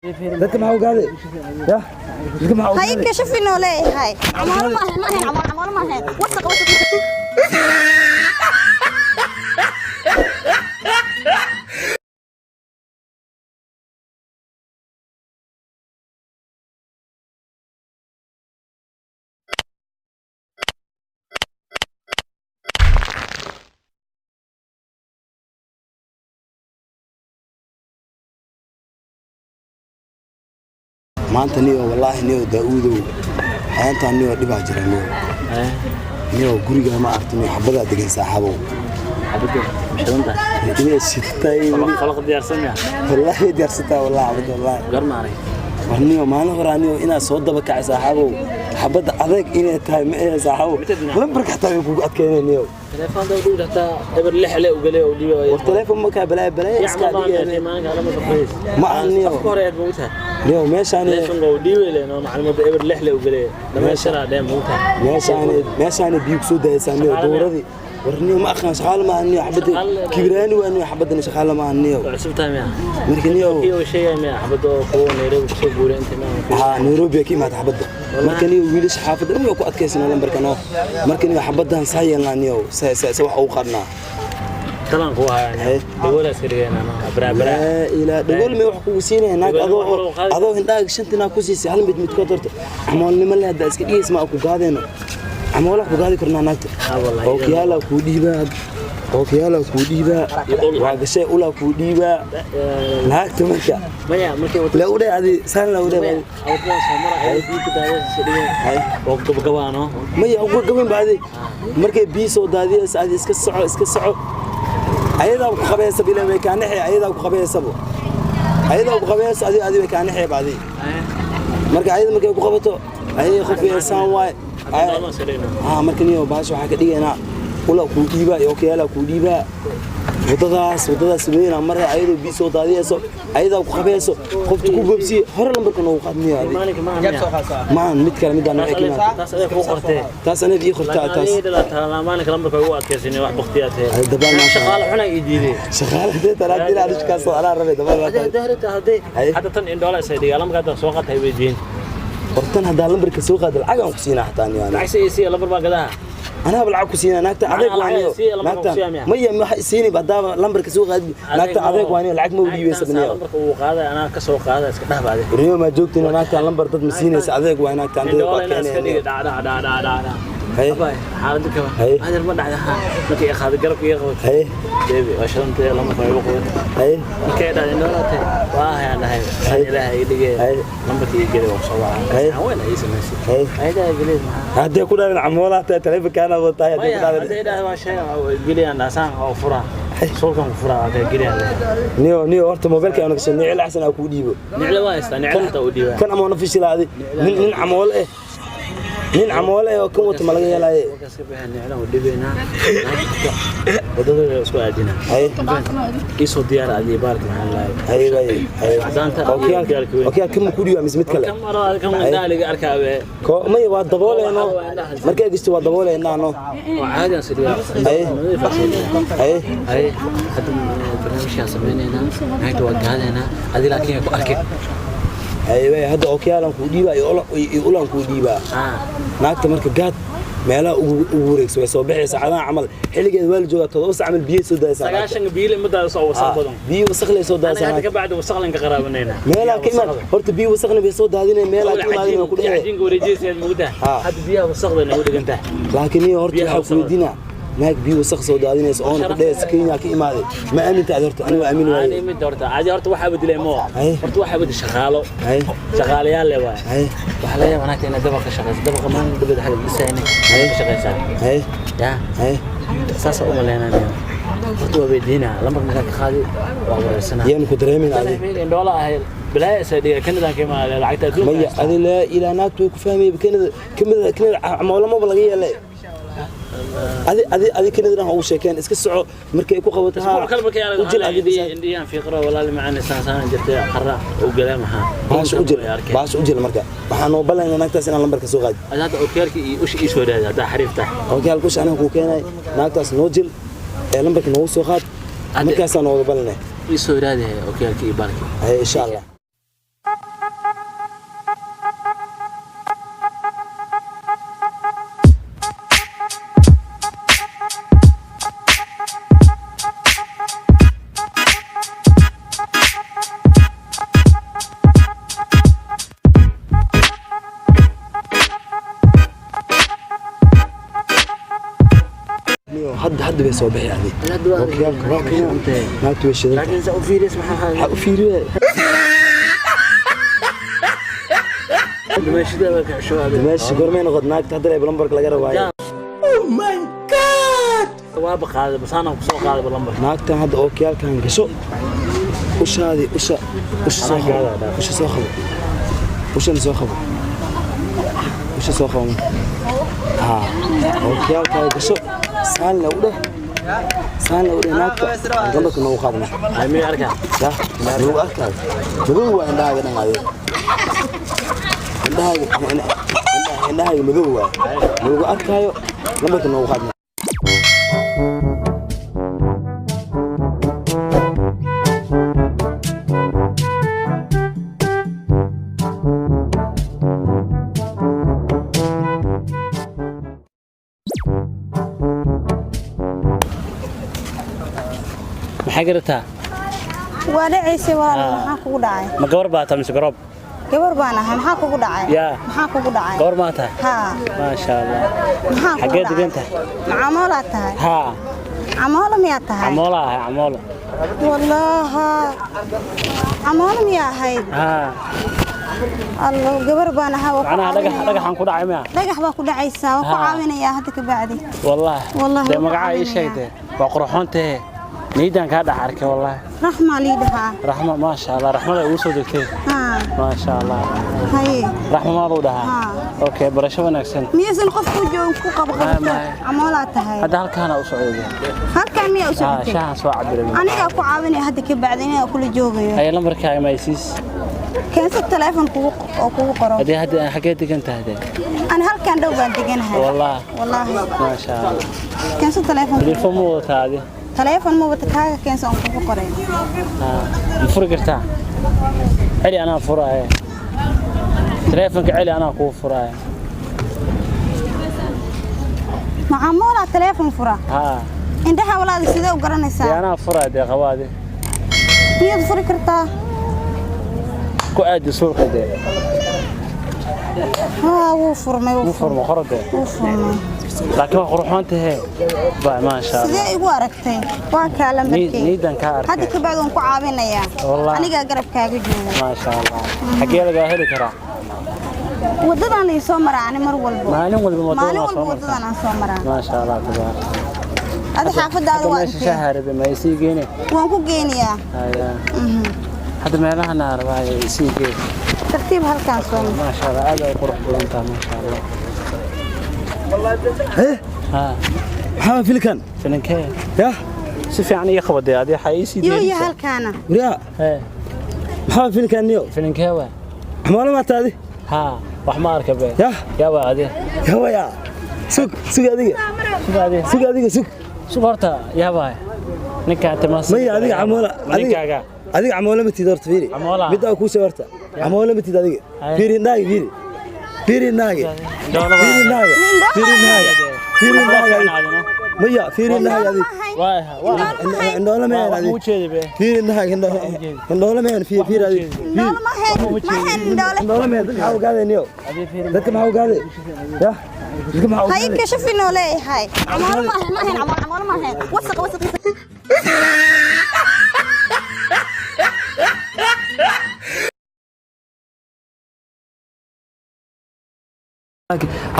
dadka maxaa u gaaday ya dadka maxaa u هاي كشف إنه ليه هاي عمال ما هن عمال ما هن وثق maanta niyo wallahi niyo daawudo haanta niyo dhibaa jira niyo guriga ma aragtay xabada degan saaxabo xabada mashadanta inay sitay falaq diyaarsan wallahi diyaarsataa wallahi garmaanay warniyo maalin horaaniyo inaa soo daba kacay saaxabo xabada adeeg inay tahay ma ay saaxabo lambarka xataa ku adkeenayo telefoon dawdu dhata eber lixle u galay oo dhibayo war telefoon ma ka balaa iska dhigay ma ahniyo koreed muuta niyo meeshaan telefoon oo dhiiweelena macluumaad eber lixle u galay dhameeshana dheem muuta meeshaan biyo soo daaysanay dowradii warniyo ma aqaan shaqaale ma ahniyo xabada kibraani waaniyo xabadana shaqaale ma ahniyo cusubtaa miya markii niyo iyo sheegay miya xabado ko Nairobi soo guuray inta ma Nairobi ki ma xabada markii niyo wiilish xaafada inuu ku adkaysanaa lambarkano markii niyo xabadan saayanaaniyo wax uu qarnaa talan ku hayaa dawladda sirgeena bara ila dawlad ma wax ku siinay naag adoo indhaag shantina ku siisay hal mid ka dorto amoolnimo la hada iska dhiis ma ku gaadeyno amool ku gaadi karnaa naagta oo kiyaala ku dhiiba waa gashay ula ku dhiiba naagta markii la u dhaadi san la u dhaadi awdaan Soomaaliya ay ku daayay oo gabagabaano maya ugu gaban baadi markay biiso daadiyay saad iska soco ayada ku qabeeysa bilaa way ka naxay ayada ku qabeeysa adi way ka naxay baadi marka ayada markay ku qabato ay khufiysan waay marka niyo baash waxa ka dhigeena ula ku dhiiba iyo kiyaala ku dhiiba wadadaas weeyna mar ayada biiso daadiyayso ayada ku qabeeyso qoftu ku bobsi hore lambarka noo qadmiyo maan mid kale mid aan taas ay ku qortay taas ana ii qortaa taas maalinka lambarka ugu adkaysanay wax waqtiyaad ay dabal ma shaqaale xuna ii diiday shaqaale taraadina adka soo ala rabay dabal hadda tan in dollar say dhiga lambarka soo qatay weydiin hortan hada lambarka soo qaad lacag aan ku siinaa xataa niyo lacag lambar baa gadaha أنا بالعكس سينا نكتة عذاك وانيو نكتة ما هي ما سيني بعد لمبر كسوق نكتة عذاك وانيو العك مودي بس بنيو لمبر كوق هذا أنا كسوق هذا اسكتها بعد اليوم ما جوكت إنه نكتة لمبر ضد مسيني عذاك وانك عندك دا هاي حالتك هذا المرة عندها متى أخذ قرب ياخذ هاي بيبي عشان أنت لما يبغى هاي كذا إنه لا ت واه يعني هاي لا هي اللي لما تيجي كذا وصوا هاي وين أي سمسي هاي ده جليد هذا كله من عمولات تلفك أنا بطايا هذا ما شيء جليد أنا سان أو فرا صوركم فرا هذا جليد نيو أرت موبايل كأنه كسر نعل أحسن أو كوديبه نعل وايست نعل توديبه كان أمانة في شيء هذه من عمول إيه من عمول إيه وكم وتملقي يلا إيه نعل وديبنا وده اسمه عدنا هاي يسود ديار على بارك مع الله هاي أوكي كم كوديو أمس متكلم كم مرة كم دالي أركبه ما يبغى الضبول إنه مركز جست الضبول إنه وعادي أصير هاي حتى برنامج يا سمعني هنا هاي توجهنا هنا هذه لكن يكون أركب أيوة هذا أوكي أنا كوديبا يقولون كوديبا ناقت مركز قاد meela ugu wareegso way soo bixaysa cadaan camal xilligeed weel jooga 7 saac biyo soo daaysan 9 biyo muddo soo wasaq badan biyo wasaq leh soo daaysan ka bacda wasaq lan ka qaraabanayna meela ka iman horta biyo wasaqna bay soo daadinay meela ka imaadina ku dhacay ajin wareejisay muddo hadda biyo wasaqda ugu dhiganta laakiin iyo horta waxa ku weydiina naag biyo wasaq soo daadinaysa oo ku dhees Kenya ka imaaday ma aaminta horta aniga aamin waay ani mid horta waxa beddelay mo horta waxa bedel shaqaalayaal leh waay waxa la yaabaa inaad dabaq ka shaqeyso dabaq ma dabad xal dhisayna ka shaqeysaa ya saas oo maleynaa horta waa beedina lambar ma ka qaadi waa wareysana yeen ku dareemin aad in dollar ahay bilaa saadiga Canada kama lacagta ma ya adila ila naagtu ku fahmay Canada amawlama laga yeelay adi Canada oo sheekeen iska soco markay ku qabato ha ujil indiyaan fiqro walaal macaan saan jirtay qarra oo galamaha baas ujil marka waxaan oo balan naagtaas inaan lambarka soo qaadi hada ookiyalki iyo ushi soo raad hada xariifta ookiyal ku shanaan ku keenay naagtaas noo jil ee lambarka noo soo qaad markaas aan oo balan soo raad ookiyalki iyo barki insha Allah حد بيصوبح يعني اوكي ما توشي لكن سأفير اسمها حأفير ماشي ده شو هذا ماشي قرمين غدناك تهدر بلمبرك لقرا واي او ماي جاد وابق هذا بس انا بسوق هذا باللمبر ناقته هذا اوكي كان قشو وش هذه وش سوخه وش نسوخه وش سوخه ها اوكي كان قشو سال لو ده ناقته قلت انه قادنا مين اركع لا هو اركع هو عندها قدنا هذه عندها مذوبة لو أركايو لما كنا وخدنا محقرتها waa dhacaysi walaal maxaa kugu dhacay ma gabar baa tahay mise garoob gabar baan ahay maxaa kugu dhacay maxaa kugu dhacay gabar ma tahay ha ma sha Allah maxaa xagee degan tahay amoola tahay ha amoola miyaa tahay amoola wallahi amoola miyaa ahayd ha الله gabar baan ahay ana dhagaxan ku dhacay ma dhagax baa ku dhacaysa waa ku caawinaya hadda ka bacdi wallahi de magaca ii sheegtay waa qurxoontahay نيدان كذا حركة والله رحمة ليدها رحمة ما شاء الله رحمة يوسف دكتور ما شاء الله هاي رحمة ما ضودها أوكي برشة ونكسن ميزن قف وجون كوكب عمالاتها هذا هل كان أسعودي هل كان مية أسعودي شاه سواء عبد أنا أكو عاوني هذا كبعدين أكل جوجي هاي لمبر كاي ما يسيس كان 6000 كوك قرا هذه حكيتك أنت هذا أنا هل كان دوبان تجينها والله ما شاء الله كان 6000 تليفون مو هذه تليفون مو بتكاga keenso aan ku qoray mufur gartaa xili ana furaay telefonka xili ana ku furaay maamula telefon fura indhaha walaad sidee u garanaysaa ana furaay de qawaade miyad furi kartaa ku aad suurqade wuu furmay qorade laakiin wax qurxoontahay baa ma sha Allah sidee igu aragtay waa kala markay niidan ka arkay hadda ka bacdan ku caawinaya aniga garabkaaga jooga ma sha Allah xagee laga heli karaa wadadan ay soo maraan mar walba maalin walba wadadan aan soo maraan ma sha Allah tabaar hada xaafadaada waa meesha shaharada ma isii geene waan ku geenayaa hada meelaha naarbaay isii geene tartiib halkaan soo ma sha Allah aad ay qurux badan tahay ma sha Allah ها فيلكن يا سيف يعني يخبط هذه حيسي يا هالكانا وريا ها فيلكن نيو فيلكن حماله ما تادي ها وحمار كبه يا وادي يا سوق سوق هرتا يا باي نكا تماس ما هذه عموله هذه عموله متي دورت فيري بدا كو سورتا عموله متي هذه فيري ناي فيري ناي ميا فيري النهاية هذه إنه ما هي هذه فيري النهاية إنه ما هي في فيري هذه إنه ما هي حاول قاعد نيو ذاك ما هو قاعد يا ذاك ما هو هاي كشف إنه لا هاي عمار ما هي وثق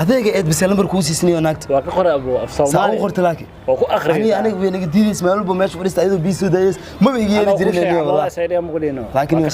adeega eed bisel number ku siisniyo naagta waa ka qoray abu af Soomaali saa u qortay laakiin waa ku akhriyo aniga weyn diidis meel walba meesha fadhiista ayadoo biiso daayis ma ba igeeyay jirin wallahi sayriya ma qulino laakiin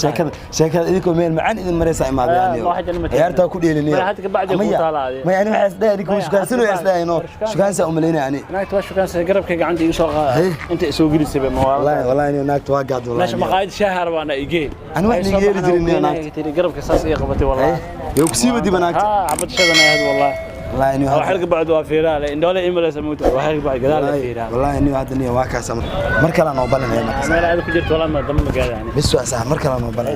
sheekada idinku meel macaan idin mareysa imaadeen ciyaarta ku dheelinayo hadda ka bacdi ku taalaade ma yani waxa isdhaay idinku shukaansan oo isdhaayno shukaansa u maleynay yani naagta waa shukaansa garabka gacanta igu soo qaad inta soo gelisay ba wallahi naagta waa gaad wallahi meesha maqaayad shahar baana igeen ana wax igeeyay jirin naagta garabka saas ay qabatay wallahi yow kusiiba dib naagta cabad shadana aad wallahi والله اني وحرق بعد وافيرا لا ان دوله ايميلس موت وحرق بعد قال فيرا والله اني هذا نيه واكاس مر كلا نو بلن ما لا ku jirto wala ma dam magaala yani بس waa sax mar kala noo balan